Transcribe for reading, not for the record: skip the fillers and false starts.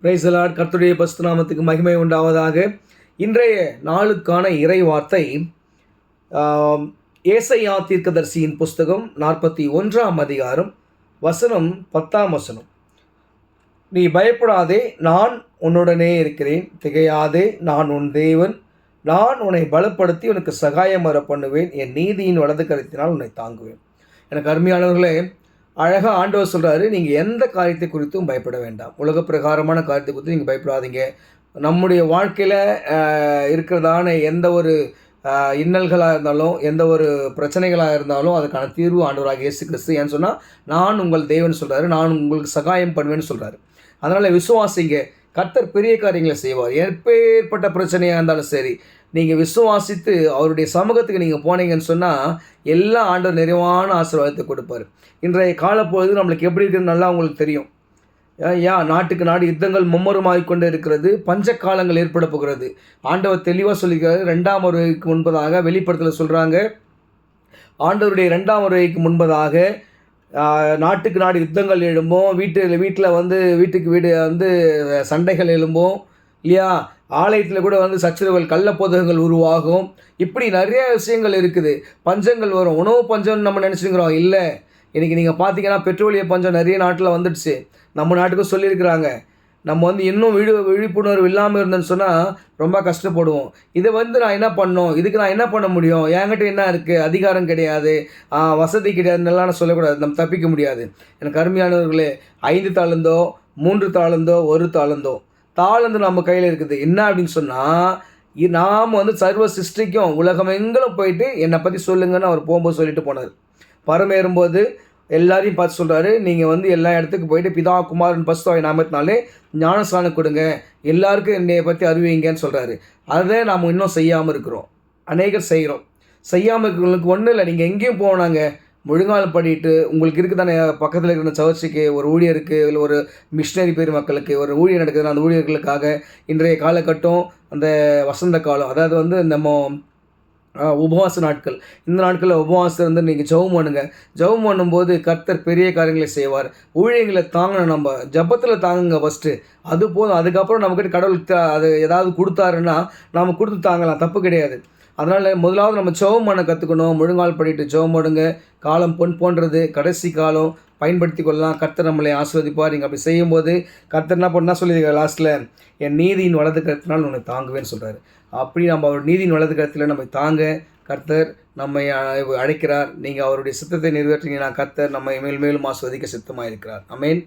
Praise the Lord. கர்த்தருடைய பரிசுத்த நாமத்துக்கு மகிமை உண்டாவதாக. இன்றைய நாளுக்கான இறை வார்த்தை ஏசாயா தீர்க்கதரிசியின் புஸ்தகம் 41ஆம் அதிகாரம் வசனம் 10ஆம் வசனம். நீ பயப்படாதே, நான் உன்னுடனே இருக்கிறேன். திகையாதே, நான் உன் தேவன். நான் உன்னை பலப்படுத்தி உனக்கு சகாயம் வர பண்ணுவேன். என் நீதியின் வலது கரத்தினால் உன்னை தாங்குவேன். எனக்கு அருமையானவர்களே, அழகாக ஆண்டவர் சொல்கிறாரு, நீங்கள் எந்த காரியத்தை குறித்தும் பயப்பட வேண்டாம். உலக பிரகாரமான காரியத்தை குறித்து நீங்கள் பயப்படாதீங்க. நம்முடைய வாழ்க்கையில் இருக்கிறதான எந்த ஒரு இன்னல்களாக இருந்தாலும், எந்த ஒரு பிரச்சனைகளாக இருந்தாலும் அதுக்கான தீர்வு ஆண்டவராக இயேசு கிறிஸ்து. ஏன்னு சொன்னால், நான் உங்கள் தேவன் சொல்கிறாரு, நான் உங்களுக்கு சகாயம் பண்ணுவேன்னு சொல்கிறாரு. அதனால் விசுவாசிங்க, கர்த்தர் பெரிய காரியங்களை செய்வார். எப்பேற்பட்ட பிரச்சனையாக இருந்தாலும் சரி, நீங்கள் விசுவாசித்து அவருடைய சமூகத்துக்கு நீங்கள் போனீங்கன்னு சொன்னால் எல்லா ஆண்டவர் நிறைவான ஆசீர்வாதத்தை கொடுப்பார். இன்றைய காலப்பொழுது நம்மளுக்கு எப்படி இருக்குன்னு நல்லா உங்களுக்கு தெரியும். நாட்டுக்கு நாடு யுத்தங்கள் மும்முரமாகிக் கொண்டு இருக்கிறது. பஞ்ச காலங்கள் ஏற்பட போகிறது. ஆண்டவர் தெளிவாக சொல்லியிருக்காரு. 2ஆம் வருகைக்கு முன்பதாக வெளிப்படுத்தல சொல்கிறாங்க, ஆண்டவருடைய 2ஆம் வருகைக்கு முன்பதாக நாட்டுக்கு நாடு யுத்தங்கள் எழும்போம். வீட்டில் வீட்டுக்கு வீடு சண்டைகள் எழும்போம் இல்லையா. ஆலயத்தில் கூட சச்சரவுகள், கள்ளப்போதகங்கள் உருவாகும். இப்படி நிறைய விஷயங்கள் இருக்குது. பஞ்சங்கள் வரும். உணவு பஞ்சம்னு நம்ம நினச்சிக்கிறோம். இல்லை, இன்றைக்கி நீங்கள் பார்த்தீங்கன்னா பெட்ரோலிய பஞ்சம் நிறைய நாட்டில் வந்துடுச்சு. நம்ம நாட்டுக்கும் சொல்லியிருக்கிறாங்க. நம்ம இன்னும் விழிப்புணர்வு இல்லாமல் இருந்தேன்னு சொன்னால் ரொம்ப கஷ்டப்படுவோம். இதை நான் என்ன பண்ணணும், இதுக்கு நான் என்ன பண்ண முடியும், என்கிட்ட என்ன இருக்குது, அதிகாரம் கிடையாது, வசதி கிடையாதுன்னெல்லாம் நான் சொல்லக்கூடாது. நம்ம தப்பிக்க முடியாது. எனக்கு அருமையானவர்களே, 5 தாளந்தோ 3 தாளந்தோ 1 தாளந்தோ தாளந்து நம்ம கையில் இருக்குது. என்ன அப்படின்னு சொன்னால், நாம் சர்வ சிருஷ்டிக்கும் உலகம் எங்களும் போயிட்டு என்னை பற்றி சொல்லுங்கன்னு அவர் போகும்போது சொல்லிட்டு போனார். பரமேறும்போது எல்லாரையும் பார்த்து சொல்கிறாரு, நீங்கள் எல்லா இடத்துக்கு போயிட்டு பிதா குமாரன் பரிசுத்த நாமத்தினாலே ஞானஸ்நானம் கொடுங்க, எல்லாருக்கும் என்னையை பற்றி அறிவிங்கன்னு சொல்கிறாரு. அதை நாம் இன்னும் செய்யாமல் இருக்கிறோம். அநேகர் செய்கிறோம். செய்யாமல் இருக்கிறவங்களுக்கு ஒன்றும் இல்லை. நீங்கள் எங்கேயும் போனாங்க, முழுங்கால் படிட்டு உங்களுக்கு இருக்குது தானே, பக்கத்தில் இருக்கிற சர்ச்சுக்கு ஒரு ஊழியருக்கு, இல்லை ஒரு மிஷினரி பெருமக்களுக்கு ஒரு ஊழியர் நடக்குதுன்னா அந்த ஊழியர்களுக்காக இன்றைய காலகட்டம் அந்த வசந்த காலம், அதாவது நம்ம உபவாச நாட்கள். இந்த நாட்களில் உபவாசம் நீங்கள் ஜெபம் பண்ணுங்க. ஜெபம் பண்ணும்போது கர்த்தர் பெரிய காரியங்களை செய்வார். ஊழியங்களை தாங்கணும். நம்ம ஜபத்தில் தாங்குங்க ஃபஸ்ட்டு. அது போதும். அதுக்கப்புறம் நம்மக்கிட்ட கடவுள் அது ஏதாவது கொடுத்தாருன்னா நாம் கொடுத்து தாங்கலாம், தப்பு கிடையாது. அதனால் முதலாவது நம்ம ஜெபம் பண்ண கற்றுக்கணும். முழுங்கால் படிட்டு ஜெபம் பண்ணுங்க. காலம் பொன் போன்றது, கடைசி காலம், பயன்படுத்தி கொள்ளலாம். கர்த்தர் நம்மளை ஆஸ்வதிப்பார். நீங்கள் அப்படி செய்யும்போது கர்த்தர் என்ன பண்ணால் சொல்லியிருக்காரு லாஸ்ட்டில், என் நீதியின் வலது கருத்தினால் உன்னை தாங்குவேன்னு சொல்கிறாரு. அப்படி நம்ம அவர் நீதியின் வலது கருத்தில் நம்ம தாங்க கர்த்தர் நம்மை அழைக்கிறார். நீங்கள் அவருடைய சித்தத்தை நிறைவேற்றிங்கன்னா கர்த்தர் நம்மை மேல் மேலும் ஆஸ்வதிக்க சித்தமாக இருக்கிறார். ஆமென்.